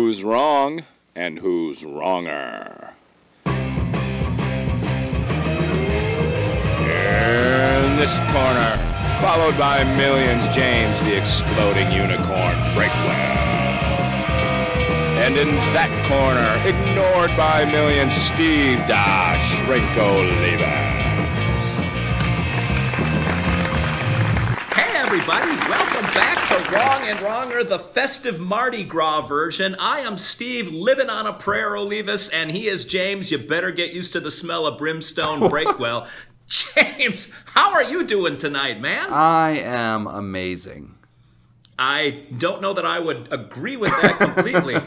who's wrong and who's wronger. In this corner, followed by millions, James the Exploding Unicorn Breakwell. And in that corner, ignored by millions, Steve Dash Rinko Leavers. Hey everybody, welcome back to Wrong and Wronger, the festive Mardi Gras version. I am Steve, living on a prayer, Olivas, and he is James. You better get used to the smell of brimstone Breakwell. James, how are you doing tonight, man? I am amazing. I don't know that I would agree with that completely.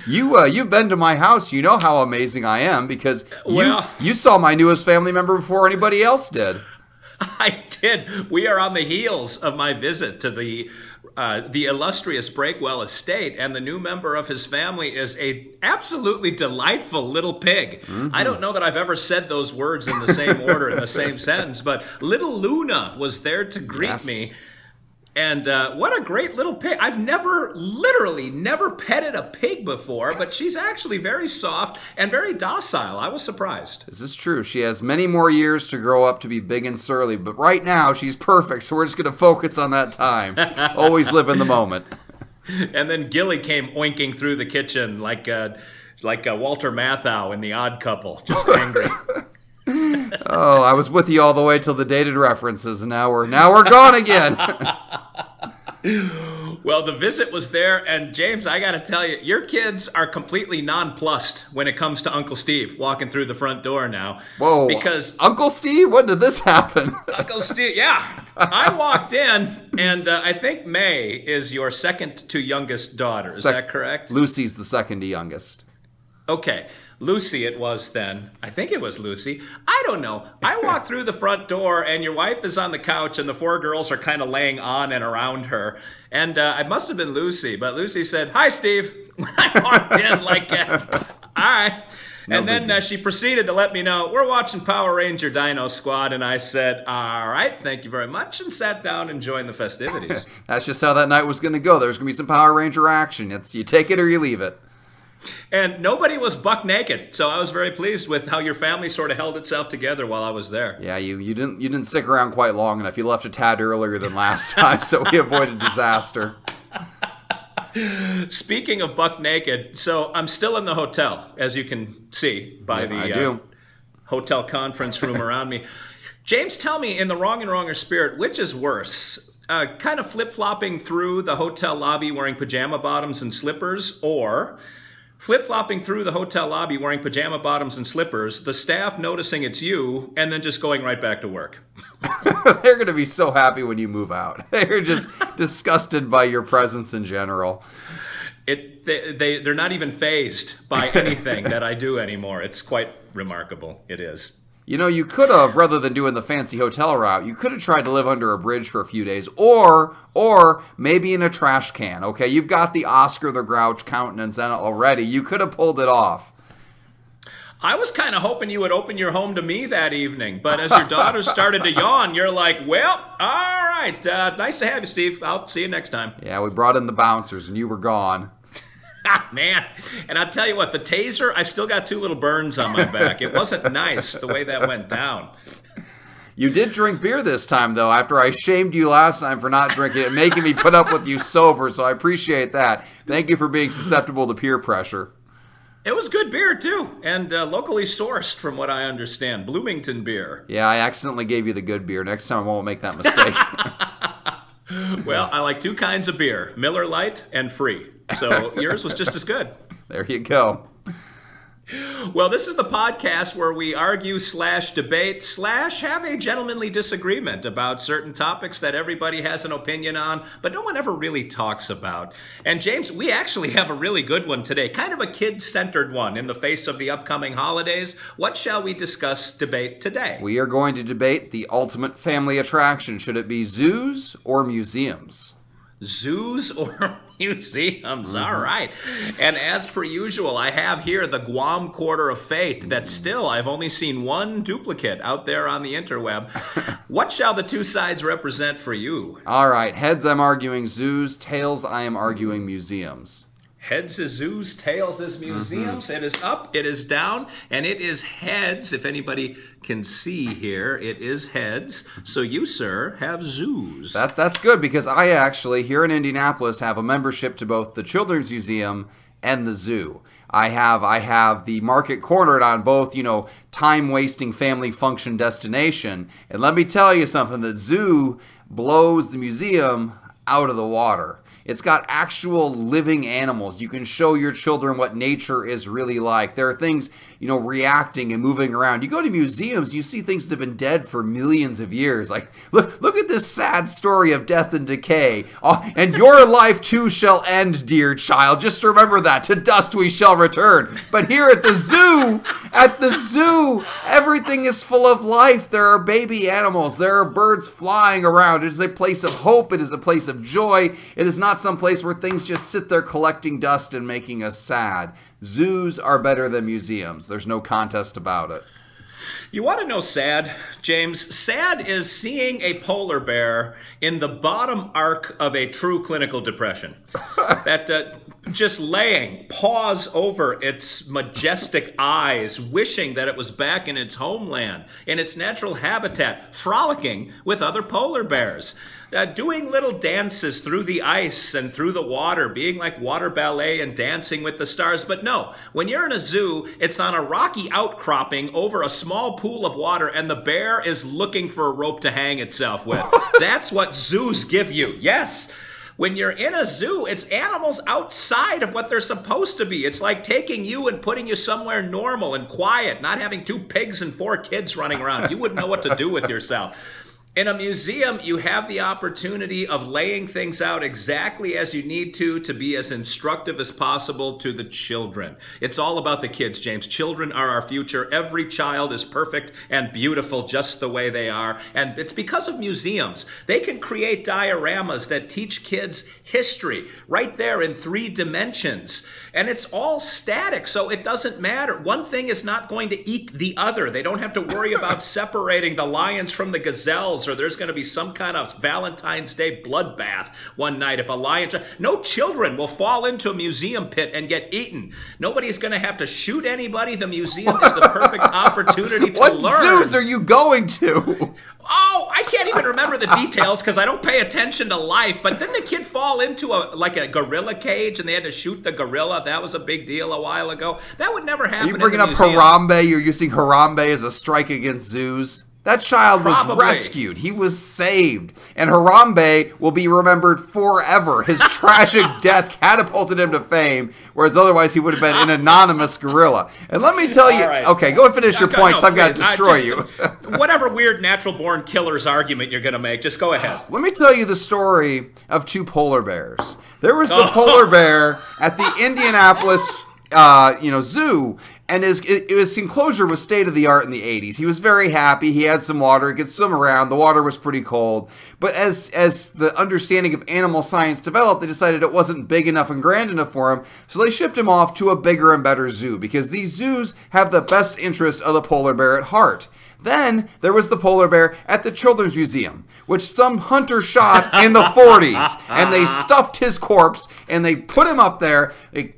You've been to my house. You know how amazing I am because you saw my newest family member before anybody else did. I did. We are on the heels of my visit to the illustrious Breakwell estate, and the new member of his family is a absolutely delightful little pig. Mm-hmm. I don't know that I've ever said those words in the same order in the same sentence, but little Luna was there to greet me. And what a great little pig. I've literally never petted a pig before, but she's actually very soft and very docile. I was surprised. This is true. She has many more years to grow up to be big and surly, but right now she's perfect, so we're just going to focus on that time. Always live in the moment. And then Gilly came oinking through the kitchen like Walter Matthau in The Odd Couple, just angry. Oh, I was with you all the way till the dated references, and now we're gone again. Well, the visit was there, and James, I got to tell you, your kids are completely nonplussed when it comes to Uncle Steve walking through the front door now. Whoa, because Uncle Steve? When did this happen? Uncle Steve, yeah. I walked in, and I think May is your second to youngest daughter. Is that correct? Lucy's the second to youngest. Okay. Lucy it was then. I think it was Lucy. I don't know. I walked through the front door, and your wife is on the couch, and the four girls are kind of laying on and around her. And it must have been Lucy, but Lucy said, "Hi, Steve." When I walked in like that. All right. And then she proceeded to let me know, "We're watching Power Ranger Dino Squad." And I said, "All right, thank you very much," and sat down and joined the festivities. That's just how that night was going to go. There's going to be some Power Ranger action. It's you take it or you leave it. And nobody was buck naked, so I was very pleased with how your family sort of held itself together while I was there. Yeah, you didn't stick around quite long enough. You left a tad earlier than last time, so we avoided disaster. Speaking of buck naked, so I'm still in the hotel, as you can see by the hotel conference room around me. James, tell me, in the Wrong and Wronger spirit, which is worse? Kind of flip-flopping through the hotel lobby wearing pajama bottoms and slippers, or flip-flopping through the hotel lobby wearing pajama bottoms and slippers, the staff noticing it's you, and then just going right back to work? They're going to be so happy when you move out. They're just disgusted by your presence in general. They're not even fazed by anything that I do anymore. It's quite remarkable. It is. You know, you could have, rather than doing the fancy hotel route, you could have tried to live under a bridge for a few days, or maybe in a trash can, okay? You've got the Oscar the Grouch countenance in it already. You could have pulled it off. I was kind of hoping you would open your home to me that evening, but as your daughter started to yawn, you're like, "Well, all right, nice to have you, Steve. I'll see you next time." Yeah, we brought in the bouncers, and you were gone. Man, and I'll tell you what, the taser, I've still got 2 little burns on my back. It wasn't nice the way that went down. You did drink beer this time, though, after I shamed you last time for not drinking it, making me put up with you sober, so I appreciate that. Thank you for being susceptible to peer pressure. It was good beer, too, and locally sourced, from what I understand. Bloomington beer. Yeah, I accidentally gave you the good beer. Next time I won't make that mistake. Well, I like 2 kinds of beer, Miller Lite and Free. So yours was just as good. There you go. Well, this is the podcast where we argue / debate / have a gentlemanly disagreement about certain topics that everybody has an opinion on, but no one ever really talks about. And James, we actually have a really good one today, kind of a kid-centered one in the face of the upcoming holidays. What shall we debate today? We are going to debate the ultimate family attraction. Should it be zoos or museums? Zoos or museums. All right. And as per usual, I have here the Guam Quarter of Fate that still I've only seen one duplicate out there on the interweb. What shall the two sides represent for you? All right. Heads, I'm arguing zoos. Tails, I am arguing museums. Heads is zoos, tails is museums. It is up, it is down, and it is heads. If anybody can see here, it is heads. So you, sir, have zoos. That's good, because I actually, here in Indianapolis, have a membership to both the Children's Museum and the zoo. I have the market cornered on both, time-wasting family function destination. And let me tell you something, the zoo blows the museum out of the water. It's got actual living animals. You can show your children what nature is really like. There are things, reacting and moving around. You go to museums, you see things that have been dead for millions of years. Like, look at this sad story of death and decay. Oh, and your life too shall end, dear child. Just remember that. To dust we shall return. But here at the zoo, everything is full of life. There are baby animals. There are birds flying around. It is a place of hope. It is a place of joy. It is not some place where things just sit there collecting dust and making us sad. Zoos are better than museums. There's no contest about it. You want to know sad, James? Sad is seeing a polar bear in the bottom arc of a true clinical depression. That just laying paws over its majestic eyes, wishing that it was back in its homeland, in its natural habitat, frolicking with other polar bears. Doing little dances through the ice and through the water, being like water ballet and dancing with the stars. But no, when you're in a zoo, it's on a rocky outcropping over a small pool of water, and the bear is looking for a rope to hang itself with. That's what zoos give you. Yes. When you're in a zoo, it's animals outside of what they're supposed to be. It's like taking you and putting you somewhere normal and quiet, not having 2 pigs and 4 kids running around. You wouldn't know what to do with yourself. In a museum, you have the opportunity of laying things out exactly as you need to be as instructive as possible to the children. It's all about the kids, James. Children are our future. Every child is perfect and beautiful just the way they are. And it's because of museums. They can create dioramas that teach kids history right there in 3 dimensions. And it's all static, so it doesn't matter. One thing is not going to eat the other. They don't have to worry about separating the lions from the gazelles, or there's going to be some kind of Valentine's Day bloodbath one night if a lion... No children will fall into a museum pit and get eaten. Nobody's going to have to shoot anybody. The museum is the perfect opportunity to learn. What zoos are you going to? Oh, I can't even remember the details because I don't pay attention to life. But didn't a kid fall into a gorilla cage and they had to shoot the gorilla? That was a big deal a while ago. That would never happen. Are you bringing up Harambe? You're using Harambe as a strike against zoos? That child was rescued. He was saved. And Harambe will be remembered forever. His tragic death catapulted him to fame, whereas otherwise he would have been an anonymous gorilla. And let me tell you... Right. Okay, go and finish your points. I've got to destroy you. Whatever weird natural-born killer's argument you're going to make, just go ahead. Let me tell you the story of 2 polar bears. There was the polar bear at the Indianapolis zoo, and his enclosure was state-of-the-art in the 80s. He was very happy. He had some water. He could swim around. The water was pretty cold. But as the understanding of animal science developed, they decided it wasn't big enough and grand enough for him, so they shipped him off to a bigger and better zoo, because these zoos have the best interest of the polar bear at heart. Then there was the polar bear at the Children's Museum, which some hunter shot in the 40s. And they stuffed his corpse, and they put him up there,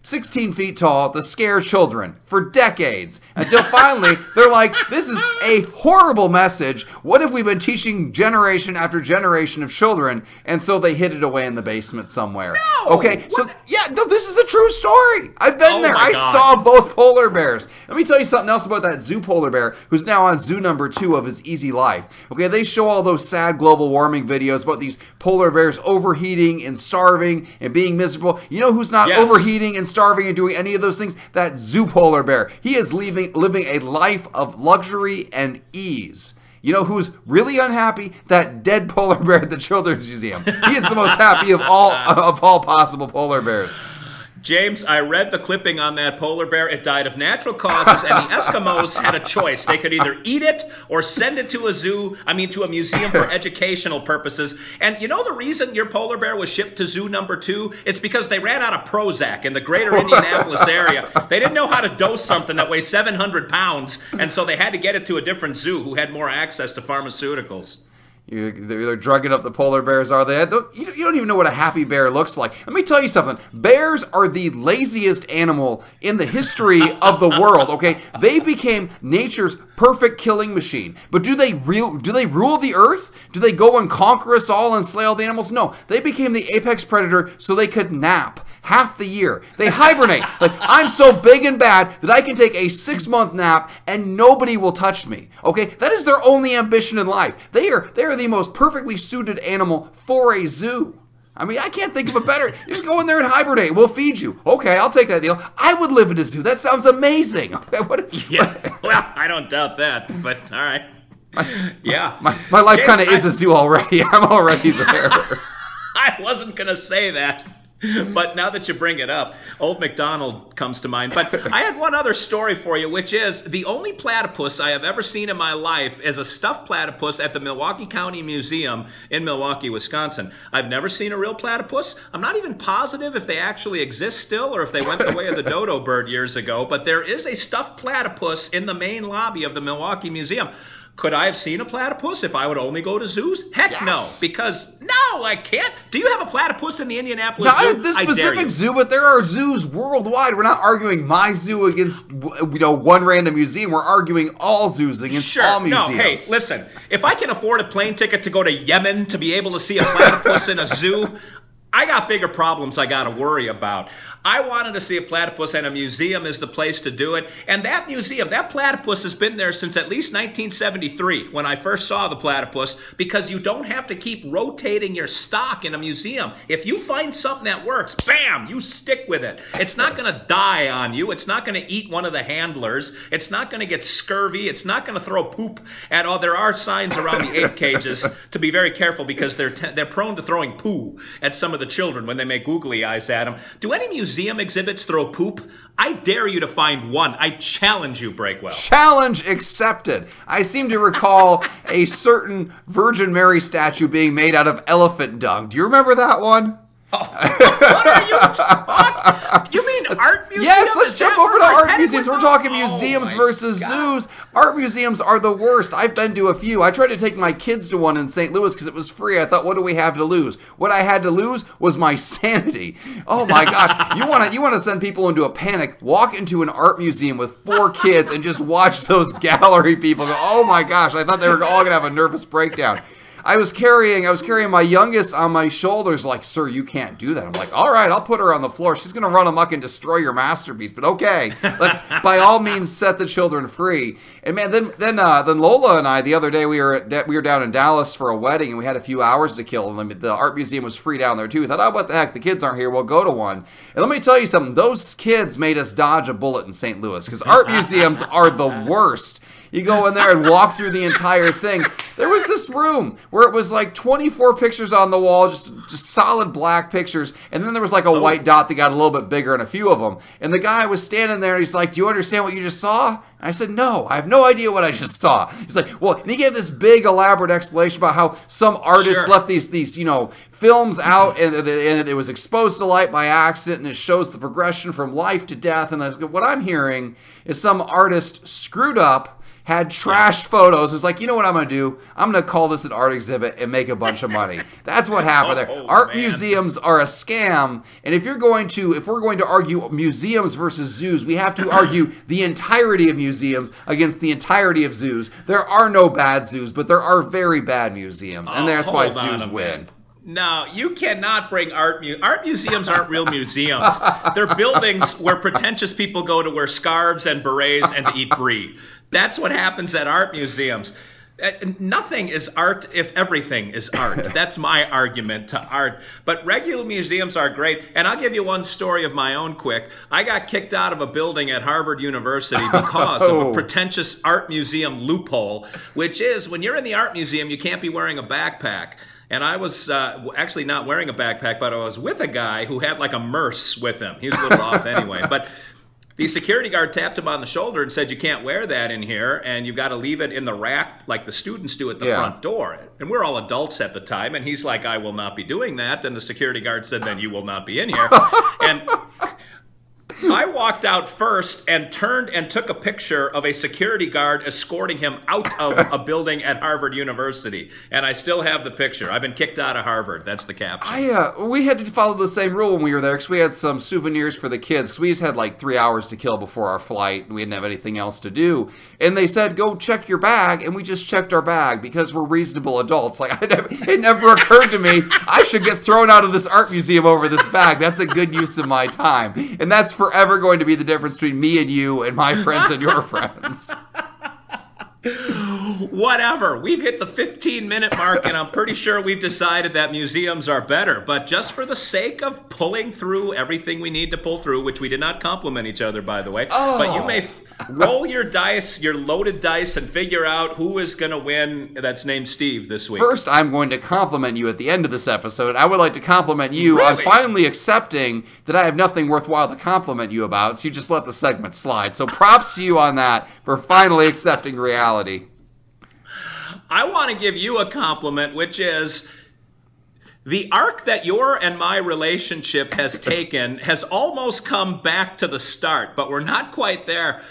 16 feet tall, to scare children for decades. Until finally, they're like, this is a horrible message. What have we been teaching generation after generation of children? And so they hid it away in the basement somewhere. No! Okay, so, yeah, no, this is a true story. I've been there. I saw both polar bears. Let me tell you something else about that zoo polar bear, who's now on zoo number 2 of his easy life. Okay, they show all those sad global warming videos about these polar bears overheating and starving and being miserable. You know who's not overheating and starving and doing any of those things? That zoo polar bear. He is living a life of luxury and ease. You know who's really unhappy? That dead polar bear at the Children's Museum. He is the most happy of all possible polar bears. James, I read the clipping on that polar bear. It died of natural causes, and the Eskimos had a choice. They could either eat it or send it to a museum for educational purposes. And you know the reason your polar bear was shipped to zoo number 2? It's because they ran out of Prozac in the greater Indianapolis area. They didn't know how to dose something that weighs 700 pounds, and so they had to get it to a different zoo who had more access to pharmaceuticals. They're drugging up the polar bears, are they? You don't even know what a happy bear looks like. Let me tell you something. Bears are the laziest animal in the history of the world, okay? They became nature's perfect killing machine. But do they rule the earth? Do they go and conquer us all and slay all the animals? No. They became the apex predator so they could nap half the year. They hibernate. Like, I'm so big and bad that I can take a 6-month nap and nobody will touch me. Okay? That is their only ambition in life. They are the most perfectly suited animal for a zoo. I mean, I can't think of a better. You just go in there and hibernate. We'll feed you. Okay, I'll take that deal. I would live in a zoo. That sounds amazing. Yeah. Well, I don't doubt that, but all right. Yeah. My life kind of is a zoo already. I'm already there. I wasn't going to say that. But now that you bring it up, Old MacDonald comes to mind. But I had one other story for you, which is the only platypus I have ever seen in my life is a stuffed platypus at the Milwaukee County Museum in Milwaukee, Wisconsin. I've never seen a real platypus. I'm not even positive if they actually exist still or if they went the way of the dodo bird years ago. But there is a stuffed platypus in the main lobby of the Milwaukee Museum. Could I have seen a platypus if I would only go to zoos? Heck yes. No, because no, I can't. Do you have a platypus in the Indianapolis Zoo? Not at this specific zoo, but there are zoos worldwide. We're not arguing my zoo against one random museum. We're arguing all zoos against all museums. No, hey, listen. If I can afford a plane ticket to go to Yemen to be able to see a platypus in a zoo, I got bigger problems I got to worry about. I wanted to see a platypus, and a museum is the place to do it. And that museum, that platypus has been there since at least 1973 when I first saw the platypus, because you don't have to keep rotating your stock in a museum. If you find something that works, bam, you stick with it. It's not going to die on you. It's not going to eat one of the handlers. It's not going to get scurvy. It's not going to throw poop at all. There are signs around the ape cages to be very careful because they're prone to throwing poo at some of the children when they make googly eyes at them. Do any museum exhibits throw poop? I dare you to find one. I challenge you, Breakwell. Challenge accepted. I seem to recall a certain Virgin Mary statue being made out of elephant dung. Do you remember that one? What are you talking? You mean art museums? Yes, let's jump over to art museums. We're talking museums versus zoos. Art museums are the worst. I've been to a few. I tried to take my kids to one in St. Louis because it was free. I thought, what do we have to lose? What I had to lose was my sanity. Oh my gosh. You want to send people into a panic, walk into an art museum with 4 kids and just watch those gallery people go, oh my gosh, I thought they were all going to have a nervous breakdown. I was carrying my youngest on my shoulders, like, sir, you can't do that. I'm like, all right, I'll put her on the floor. She's going to run amok and destroy your masterpiece, but okay, let's by all means set the children free. And man, then Lola and I, the other day, we were down in Dallas for a wedding, and we had a few hours to kill. And the art museum was free down there too. We thought, oh, what the heck, the kids aren't here. We'll go to one. And let me tell you something. Those kids made us dodge a bullet in St. Louis because art museums are the worst. You go in there and walk through the entire thing. There was this room where it was like 24 pictures on the wall, just solid black pictures, and then there was like a white dot that got a little bit bigger in a few of them. And the guy was standing there, and he's like, do you understand what you just saw? And I said, no, I have no idea what I just saw. He's like, well, and he gave this big elaborate explanation about how some artist left these films out, and it was exposed to light by accident, and it shows the progression from life to death. And what I'm hearing is some artist screwed up, had trashed photos. It's like, you know what I'm going to do? I'm going to call this an art exhibit and make a bunch of money. That's what happened there. Art museums are a scam. And if we're going to argue museums versus zoos, we have to argue the entirety of museums against the entirety of zoos. There are no bad zoos, but there are very bad museums. And that's why zoos win. No, you cannot bring art museums aren't real museums. They're buildings where pretentious people go to wear scarves and berets and to eat brie. That's what happens at art museums. Nothing is art if everything is art. That's my argument to art. But regular museums are great. And I'll give you one story of my own quick. I got kicked out of a building at Harvard University because of a pretentious art museum loophole, which is when you're in the art museum, you can't be wearing a backpack. And I was actually not wearing a backpack, but I was with a guy who had like a Merce with him. He was a little off anyway. But the security guard tapped him on the shoulder and said, you can't wear that in here, and you've got to leave it in the rack like the students do at the front door. And we're all adults at the time, and he's like, I will not be doing that. And the security guard said, then you will not be in here. And I walked out first and turned and took a picture of a security guard escorting him out of a building at Harvard University. And I still have the picture. I've been kicked out of Harvard. That's the caption. We had to follow the same rule when we were there because we had some souvenirs for the kids because we just had like 3 hours to kill before our flight and we didn't have anything else to do. And they said, go check your bag. And we just checked our bag because we're reasonable adults. Like, it never occurred to me I should get thrown out of this art museum over this bag. That's a good use of my time. And that's forever going to be the difference between me and you and my friends and your friends. Whatever. We've hit the 15-minute mark, and I'm pretty sure we've decided that museums are better. But just for the sake of pulling through everything we need to pull through, which we did not compliment each other, by the way, but you may roll your dice, your loaded dice, and figure out who is going to win that's named Steve this week. First, I'm going to compliment you at the end of this episode. I would like to compliment you on finally accepting that I have nothing worthwhile to compliment you about, so you just let the segment slide. So props to you on that for finally accepting reality. I want to give you a compliment, which is the arc that your and my relationship has taken has almost come back to the start, but we're not quite there.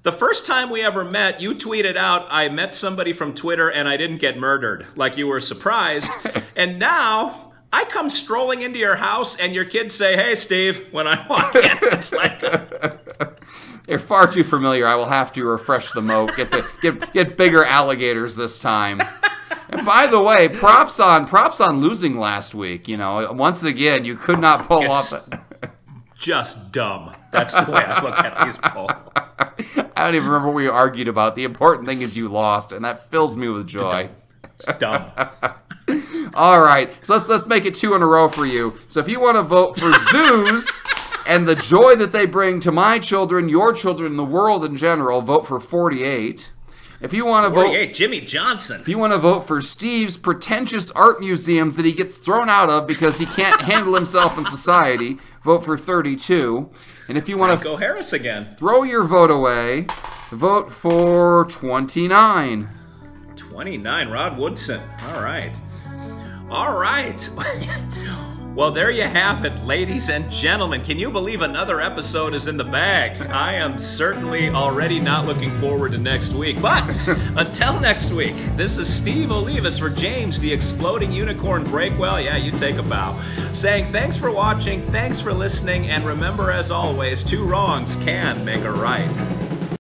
The first time we ever met, you tweeted out, I met somebody from Twitter and I didn't get murdered, like you were surprised. And now I come strolling into your house and your kids say, hey, Steve, when I walk in. It's like... They're far too familiar. I will have to refresh the moat. Get bigger alligators this time. And by the way, props on losing last week. You know, once again, you could not pull off. Just dumb. That's the way I look at these polls. I don't even remember what we argued about. The important thing is you lost, and that fills me with joy. It's dumb. All right, so let's make it 2 in a row for you. So if you want to vote for zoos and the joy that they bring to my children, your children, the world in general, vote for 48. If you want to 48, vote, Jimmy Johnson. If you want to vote for Steve's pretentious art museums that he gets thrown out of because he can't handle himself in society, vote for 32. And if you want to go Harris again, throw your vote away, vote for 29. 29, Rod Woodson. All right. All right. Well, there you have it, ladies and gentlemen. Can you believe another episode is in the bag? I am certainly already not looking forward to next week. But until next week, this is Steve Olivas for James, the Exploding Unicorn Breakwell. Yeah, you take a bow. Saying thanks for watching, thanks for listening, and remember, as always, 2 wrongs can make a right.